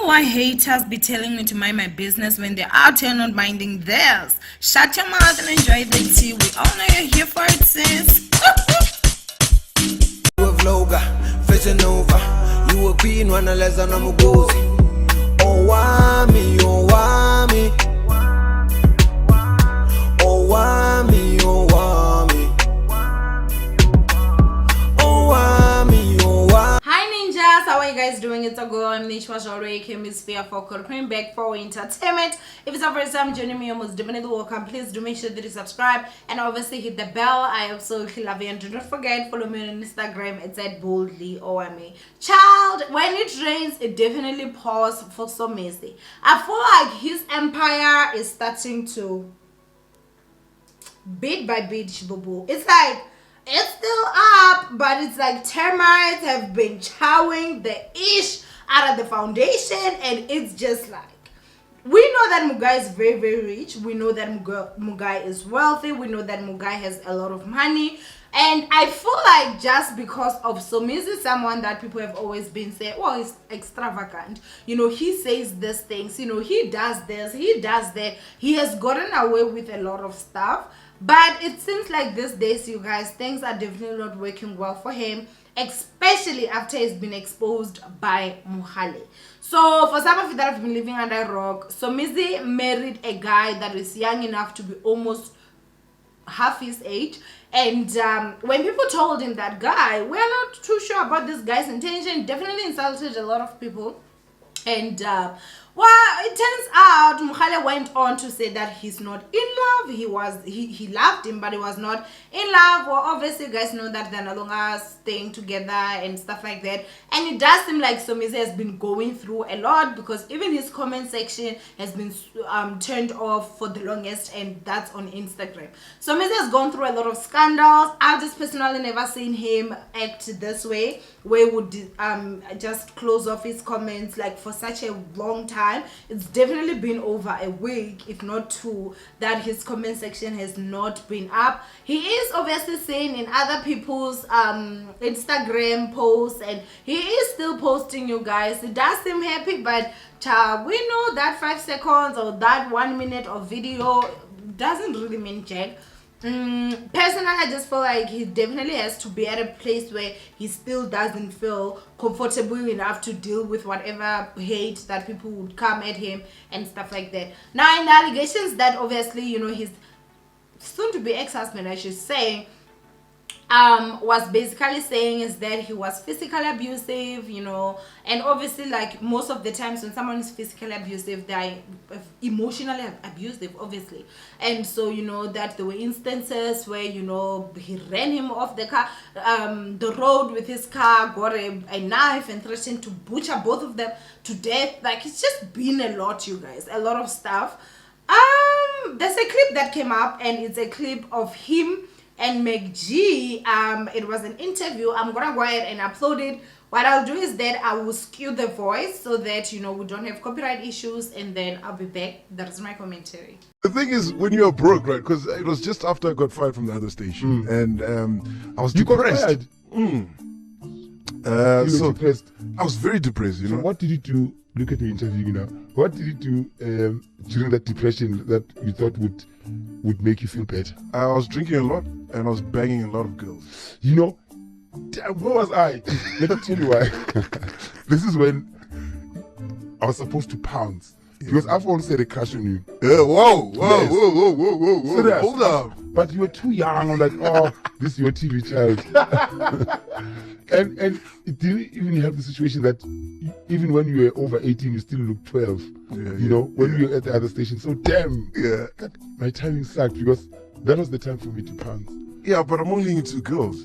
why haters be telling me to mind my business when they're out here not minding theirs. Shut your mouth and enjoy the tea. We all know you're here for it, sis. You were being one less than I'm Owamie, Owamie, Owamie, Owamie, Owamie, Owamie. Hi ninjas, how are you guys doing? It's a girl. I'm Nish Majore, Hemisphere for coming back for entertainment. If it's our first time joining me, you're most definitely welcome. Please do make sure that you subscribe and obviously hit the bell. I absolutely love you, and do not forget, follow me on Instagram. It's at boldly Owamie. Child, when it rains, it definitely pours for Somizi. I feel like his empire is starting to bit by bit, Shibubu. It's like it's still up, but it's like termites have been chowing the ish out of the foundation, and it's just like, we know that Mugai is very, very rich. We know that Mugai is wealthy. We know that Mugai has a lot of money. And I feel like just because of Somizi, someone that people have always been saying, well, he's extravagant. You know, he says these things. You know, he does this, he does that. He has gotten away with a lot of stuff. But it seems like these days, you guys, things are definitely not working well for him, especially after he's been exposed by Muhale. So for some of you that have been living under a rock, Somizi married a guy that is young enough to be almost half his age. And when people told him that guy, we're not too sure about this guy's intention, definitely insulted a lot of people. And well, it turns out Muhale went on to say that he's not in love. He loved him, but he was not in love. Well, obviously you guys know that they're no longer staying together and stuff like that. And it does seem like Somizi has been going through a lot, because even his comment section has been turned off for the longest, and that's on Instagram. Somizi has gone through a lot of scandals. I've just personally never seen him act this way, where he would just close off his comments like for such a long time. It's definitely been over a week, if not two, that his comment section has not been up. He is obviously saying in other people's Instagram posts, and he is still posting, you guys. It does seem happy, but we know that 5 seconds or that 1 minute of video doesn't really mean jack. Personally, I just feel like he definitely has to be at a place where he still doesn't feel comfortable enough to deal with whatever hate that people would come at him and stuff like that. Now, in the allegations that obviously, you know, his soon to be ex-husband, I should say, was basically saying is that he was physically abusive, you know, and obviously, like most of the times when someone is physically abusive, they're emotionally abusive, obviously. And so, you know, that there were instances where, you know, he ran him off the road with his car, got a knife and threatened to butcher both of them to death. Like, it's just been a lot, you guys, a lot of stuff. There's a clip that came up, and it's a clip of him and McG. It was an interview. I'm gonna go ahead and upload it. What I'll do is that I will skew the voice so that, you know, we don't have copyright issues, and then I'll be back. That's my commentary. The thing is, when you're broke, right? Because it was just after I got fired from the other station, and I was depressed. You were depressed. I was very depressed. You know. So what did you do? Look at the interview now. What did you do during that depression that you thought would make you feel better? I was drinking a lot, and I was banging a lot of girls. You know, where was I? Let me tell you why. This is when I was supposed to pounce. Because I've always had a crush on you. Whoa. Serious. Hold up. But you were too young. I'm like, oh, this is your TV child. and it didn't even have the situation that even when you were over 18, you still look 12. You know, when you were at the other station. So damn, my timing sucked, because that was the time for me to pounce. Yeah, but I'm only into girls.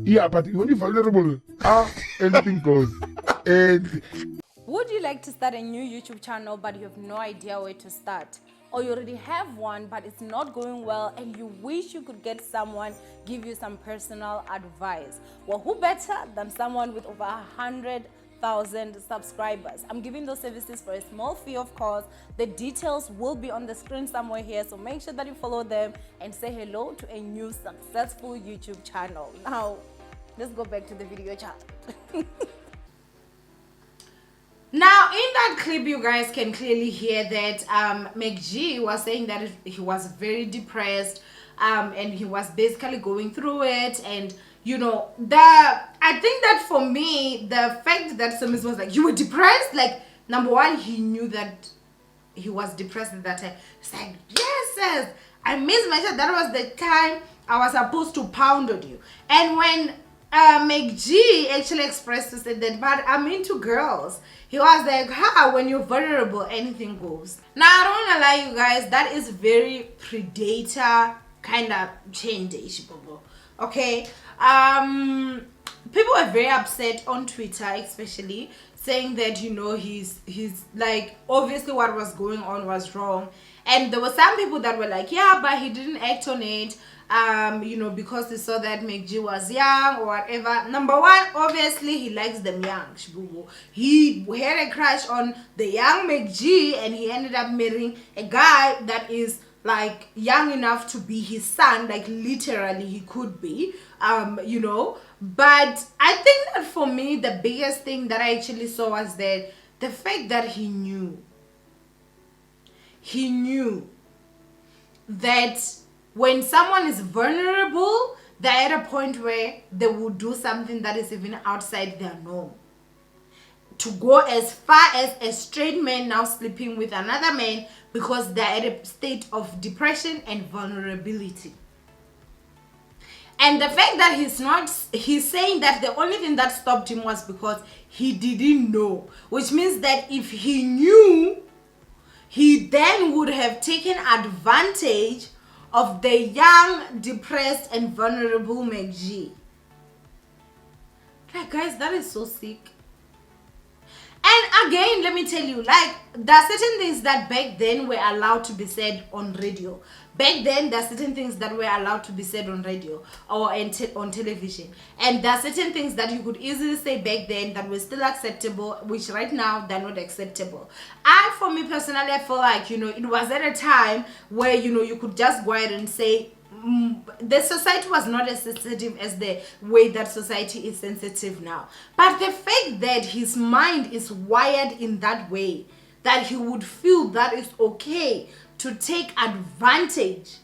Yeah, but when you're vulnerable, anything goes. And Would you like to start a new YouTube channel but you have no idea where to start? Or you already have one but it's not going well and you wish you could get someone give you some personal advice? Well, who better than someone with over 100,000 subscribers? I'm giving those services for a small fee, of course. The details will be on the screen somewhere here, so make sure that you follow them and say hello to a new successful YouTube channel. Now, let's go back to the video chat. Now, in that clip, you guys can clearly hear that McG was saying that he was very depressed, and he was basically going through it. And you know, I think that for me, the fact that Somizi was like, you were depressed, like, number one, he knew that he was depressed at that time. It's like, yes, I missed my shot. That was the time I was supposed to pound on you. And when McG actually expressed to say that, but I'm into girls, he was like, when you're vulnerable, anything goes. Now, I don't want to lie, you guys, that is very predator kind of change, okay? People were very upset on Twitter, especially, saying that, you know, he's like, obviously what was going on was wrong. And there were some people that were like, yeah, but he didn't act on it, you know, because he saw that McG was young or whatever. Number one, obviously he likes them young. He had a crush on the young McG, and he ended up marrying a guy that is like young enough to be his son, like literally he could be, you know. But I think that for me, the biggest thing that I actually saw was that the fact that he knew that when someone is vulnerable, they're at a point where they will do something that is even outside their norm. To go as far as a straight man now sleeping with another man because they're at a state of depression and vulnerability. And the fact that he's saying that the only thing that stopped him was because he didn't know. Which means that if he knew, he then would have taken advantage of the young, depressed, and vulnerable McG. Like, guys, that is so sick. And again, let me tell you, like, there are certain things that back then were allowed to be said on radio. Back then, there are certain things that were allowed to be said on radio or on television. And there are certain things that you could easily say back then that were still acceptable, which right now, they're not acceptable. For me personally, I feel like, you know, it was at a time where, you know, you could just go ahead and say, the society was not as sensitive as the way that society is sensitive now. But the fact that his mind is wired in that way, that he would feel that it's okay to take advantage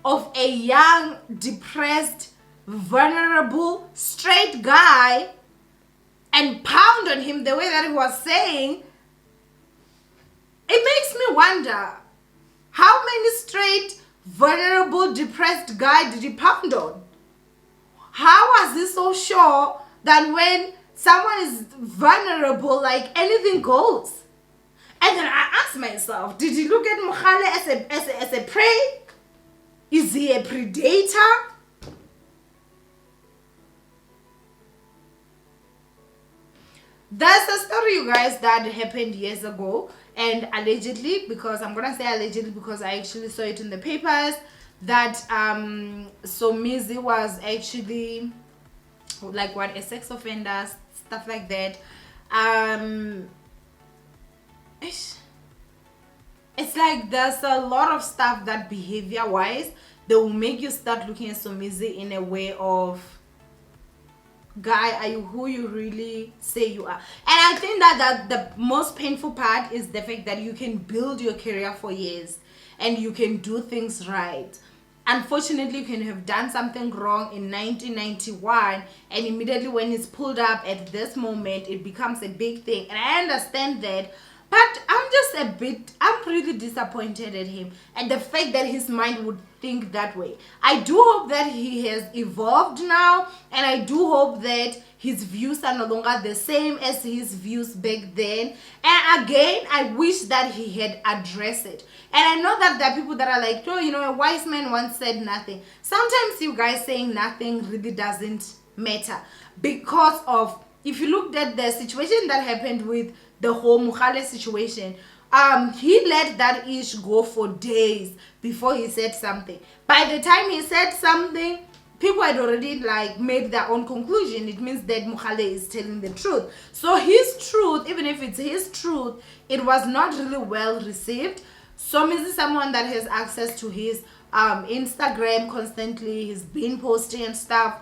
of a young, depressed, vulnerable, straight guy and pound on him the way that he was saying, it makes me wonder, how many straight, vulnerable, depressed guy did he pound on? How was he so sure that when someone is vulnerable, like anything goes? And then I asked myself, did he look at Mogale as a prey? Is he a predator? There's a story, you guys, that happened years ago, and allegedly, because I'm gonna say allegedly because I actually saw it in the papers, that Somizi was actually like a sex offender, stuff like that. It's like there's a lot of stuff that behavior wise they will make you start looking at Somizi in a way of, guy, are you who you really say you are? And I think that the most painful part is the fact that you can build your career for years and you can do things right. Unfortunately, you can have done something wrong in 1991, and immediately when it's pulled up at this moment, it becomes a big thing. And I understand that, but I'm really disappointed at him and the fact that his mind would think that way. I do hope that he has evolved now, and I do hope that his views are no longer the same as his views back then. And again, I wish that he had addressed it. And I know that there are people that are like, oh, you know, a wise man once said nothing. Sometimes you guys saying nothing really doesn't matter, because of, if you looked at the situation that happened with the whole Mogale situation, he let that ish go for days before he said something. By the time he said something, people had already like made their own conclusion. It means that Mogale is telling the truth. So his truth, even if it's his truth, it was not really well received. Somizi is someone that has access to his Instagram constantly. He's been posting and stuff.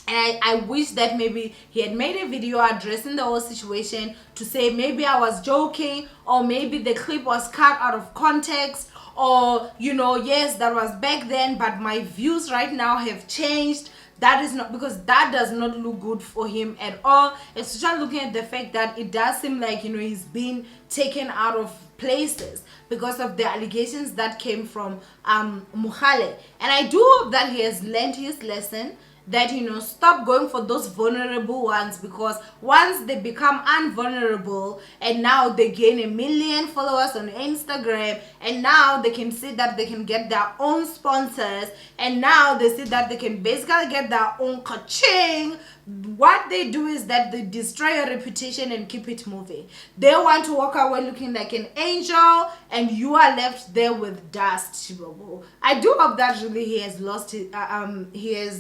And I wish that maybe he had made a video addressing the whole situation to say maybe I was joking, or maybe the clip was cut out of context, or yes, that was back then, but my views right now have changed. That is not, because that does not look good for him at all, especially looking at the fact that it does seem like he's been taken out of places because of the allegations that came from Mukhale. And I do hope that he has learned his lesson, that stop going for those vulnerable ones, because once they become unvulnerable and now they gain 1 million followers on Instagram, and now they can see that they can get their own sponsors, and now they see that they can basically get their own ka-ching, what they do is that they destroy your reputation and keep it moving. They want to walk away looking like an angel, and you are left there with dust. I do hope that really he has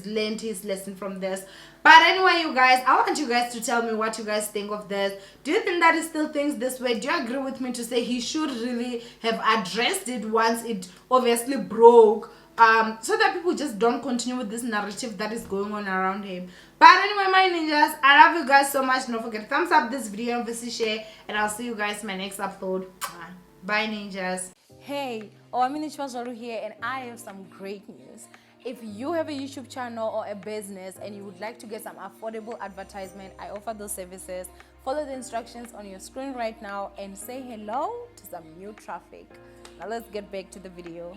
learned his lesson from this. But anyway, you guys, I want you guys to tell me what you guys think of this. Do you think that he still thinks this way? Do you agree with me to say he should really have addressed it once it obviously broke, so that people just don't continue with this narrative that is going on around him? But anyway, my ninjas, I love you guys so much. Don't forget to thumbs up this video and obviously share, and I'll see you guys in my next upload. Bye, ninjas. Hey, Owamie here, and I have some great news. If you have a YouTube channel or a business and you would like to get some affordable advertisement, I offer those services. Follow the instructions on your screen right now and say hello to some new traffic. Now let's get back to the video.